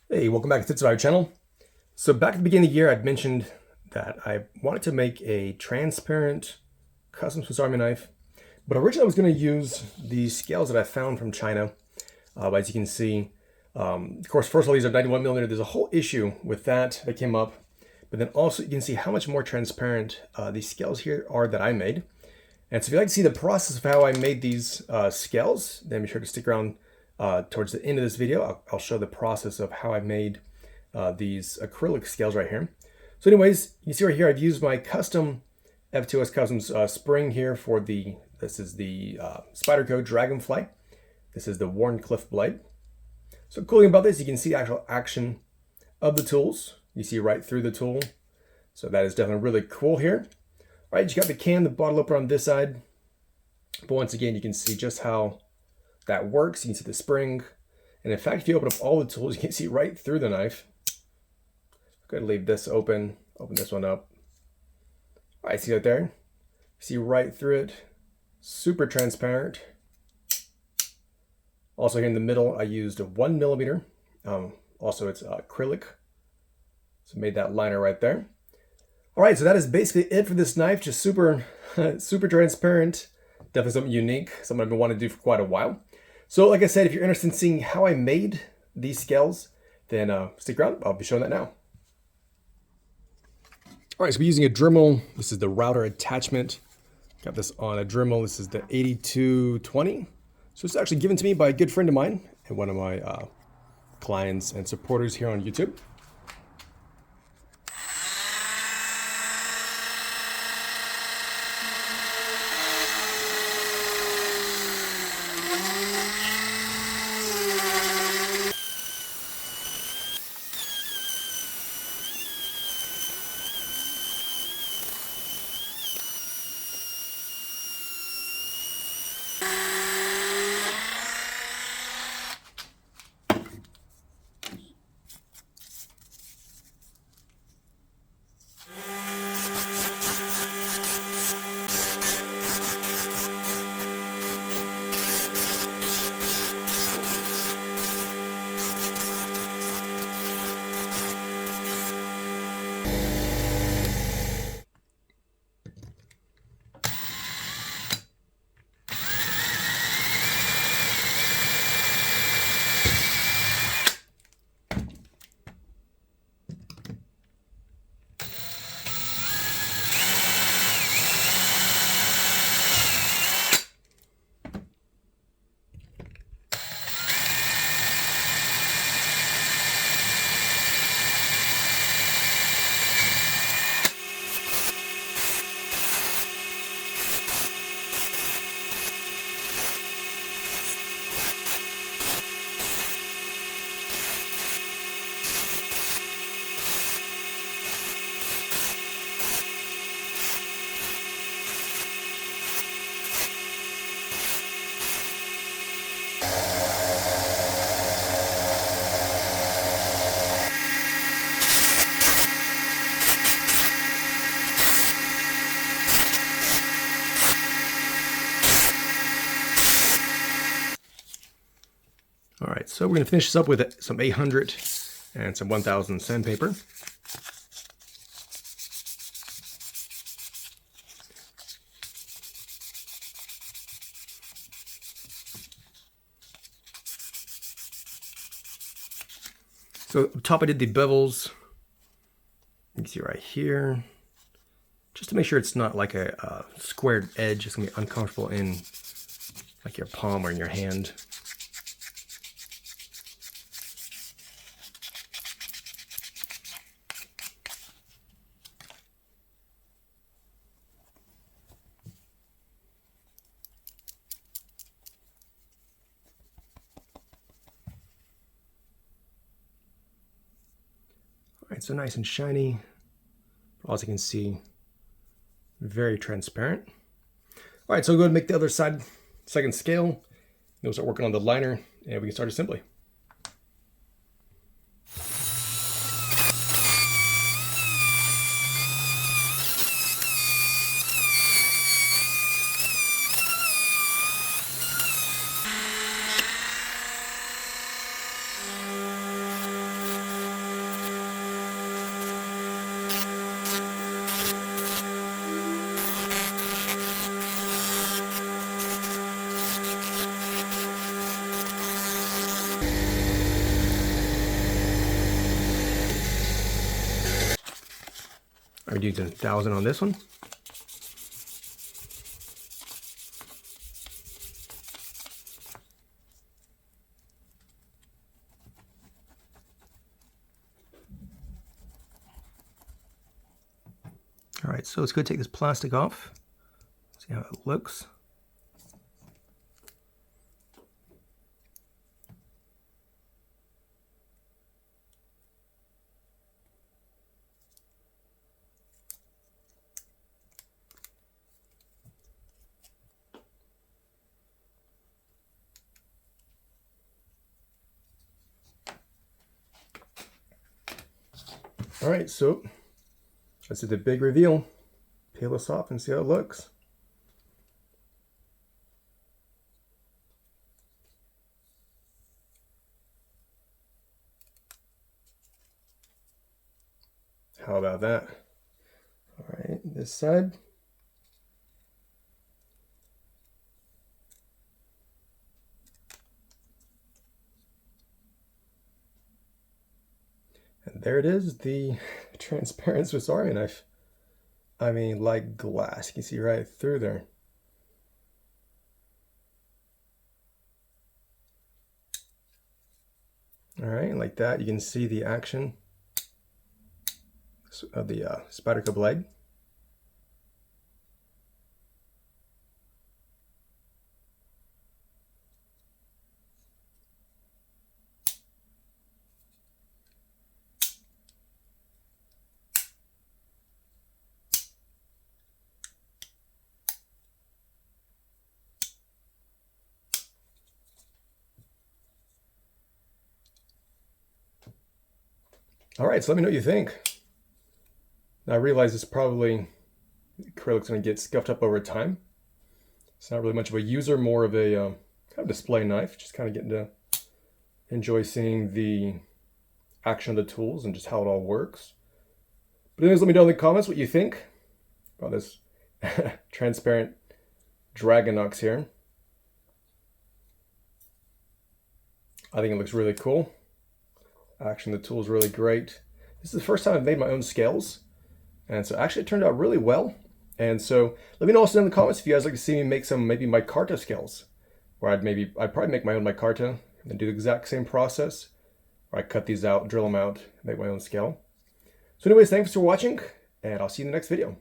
Hey, welcome back to the channel. So back at the beginning of the year, I'd mentioned that I wanted to make a transparent custom Swiss Army knife, but originally I was going to use these scales that I found from China. As you can see, of course, first of all, these are 91mm. There's a whole issue with that came up, but then also you can see how much more transparent these scales here are that I made. And so if you'd like to see the process of how I made these scales, then be sure to stick around towards the end of this video. I'll show the process of how I made these acrylic scales right here. So anyways, you see right here, I've used my custom F2S Customs spring here for this is the Spyderco Dragonfly. This is the Warncliffe blade. So cool thing about this, you can see the actual action of the tools. You see right through the tool. So that is definitely really cool here. All right, you got the can, the bottle opener on this side. But once again, you can see just how that works. You can see the spring. And in fact, if you open up all the tools, you can see right through the knife. Go ahead and leave this open. Open this one up. All right, see right there? See right through it. Super transparent. Also here in the middle, I used a 1mm. Also, it's acrylic. So made that liner right there. All right, so that is basically it for this knife. Just super, super transparent. Definitely something unique, something I've been wanting to do for quite a while. So like I said, if you're interested in seeing how I made these scales, then stick around. I'll be showing that now. All right, so we're using a Dremel. This is the router attachment. Got this on a Dremel. This is the 8220. So it's actually given to me by a good friend of mine and one of my clients and supporters here on YouTube. All right, so we're going to finish this up with some 800 and some 1000 sandpaper. So up top I did the bevels. You can see right here. Just to make sure it's not like a squared edge. It's going to be uncomfortable in like your palm or in your hand. All right, so nice and shiny. As you can see, very transparent. All right, so we'll go ahead and make the other side, second scale. We'll start working on the liner and we can start assembly. I'm using 1,000 on this one. All right, so let's go take this plastic off. See how it looks. All right, so let's do the big reveal. Peel this off and see how it looks. How about that? All right, this side. And there it is, the transparent Swiss Army knife. I mean, like glass. You can see right through there. All right, like that, you can see the action of the Spyder Cub leg. All right, so let me know what you think. Now I realize this probably, acrylic's gonna get scuffed up over time. It's not really much of a user, more of a kind of display knife, just kind of getting to enjoy seeing the action of the tools and just how it all works. But anyways, let me know in the comments what you think about this transparent Dragonox here. I think it looks really cool. Action of the tool is really great. This is the first time I've made my own scales, and so actually it turned out really well. And so let me know also in the comments if you guys like to see me make some maybe micarta scales, where I'd probably make my own micarta and do the exact same process, where I cut these out, drill them out, make my own scale. So anyways, thanks for watching, and I'll see you in the next video.